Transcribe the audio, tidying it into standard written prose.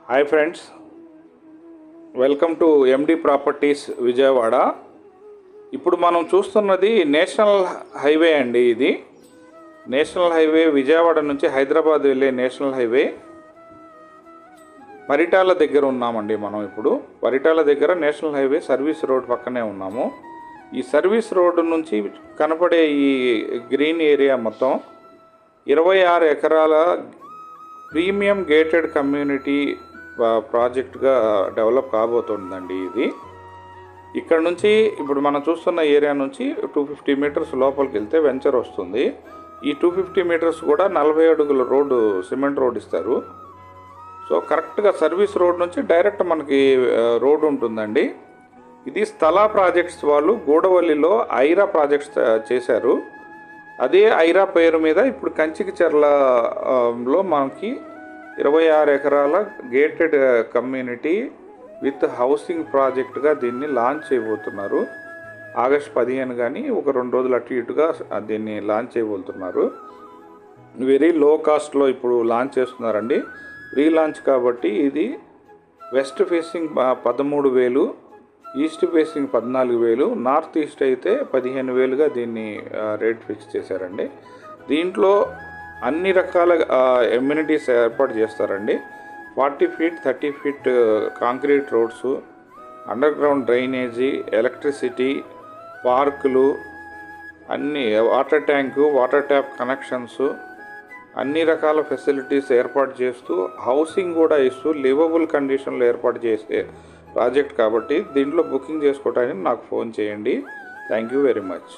Hi friends, welcome to MD properties Vijayawada. ఇప్పుడు మనం చూస్తున్నది నేషనల్ హైవే అండి. ఇది నేషనల్ హైవే, విజయవాడ నుంచి హైదరాబాద్ వెళ్ళే నేషనల్ హైవే. పరిటాల దగ్గర ఉన్నామండి మనం. ఇప్పుడు పరిటాల దగ్గర నేషనల్ హైవే సర్వీస్ రోడ్ పక్కనే ఉన్నాము. ఈ సర్వీస్ రోడ్ నుంచి కనపడే ఈ గ్రీన్ ఏరియా మొత్తం 26 ఎకరాల ప్రీమియం గేటెడ్ కమ్యూనిటీ ప్రాజెక్ట్గా డెవలప్ కాబోతుందండి. ఇది ఇక్కడ నుంచి ఇప్పుడు మనం చూస్తున్న ఏరియా నుంచి 250 మీటర్స్ లోపలికి వెళ్తే వెంచర్ వస్తుంది. ఈ 250 మీటర్స్ కూడా 40 అడుగుల రోడ్డు, సిమెంట్ రోడ్ ఇస్తారు. సో కరెక్ట్గా సర్వీస్ రోడ్ నుంచి డైరెక్ట్ మనకి రోడ్డు ఉంటుందండి. ఇది స్థలా ప్రాజెక్ట్స్ వాళ్ళు గూడవల్లిలో ఐరా ప్రాజెక్ట్స్ చేశారు. అదే ఐరా పేరు మీద ఇప్పుడు కంచికిచర్లలో మనకి 26 ఎకరాల గేటెడ్ కమ్యూనిటీ విత్ హౌసింగ్ ప్రాజెక్ట్గా దీన్ని లాంచ్ చేయబోతున్నారు. ఆగస్ట్ 15 కానీ ఒక 2 రోజులు అటు ఇటుగా దీన్ని లాంచ్ చేయబోతున్నారు. వెరీ లో కాస్ట్లో ఇప్పుడు లాంచ్ చేస్తున్నారండి. రీలాంచ్ కాబట్టి ఇది west facing 13,000, east facing 14,000, north east అయితే 15,000గా దీన్ని రేట్ ఫిక్స్ చేశారండి. దీంట్లో అన్ని రకాల ఎమ్యూనిటీస్ ఏర్పాటు చేస్తారండి. 40 feet 30 feet concrete roads, under ground drainage, electricity, పార్కులు, అన్ని water tank, water tap connections, అన్ని రకాల ఫెసిలిటీస్ ఏర్పాటు చేస్తూ హౌసింగ్ కూడా ఇస్తూ లివబుల్ కండిషన్లో ఏర్పాటు చేసే ప్రాజెక్ట్ కాబట్టి దీంట్లో బుకింగ్ చేసుకోవడానికి నాకు ఫోన్ చేయండి. Thank you very much.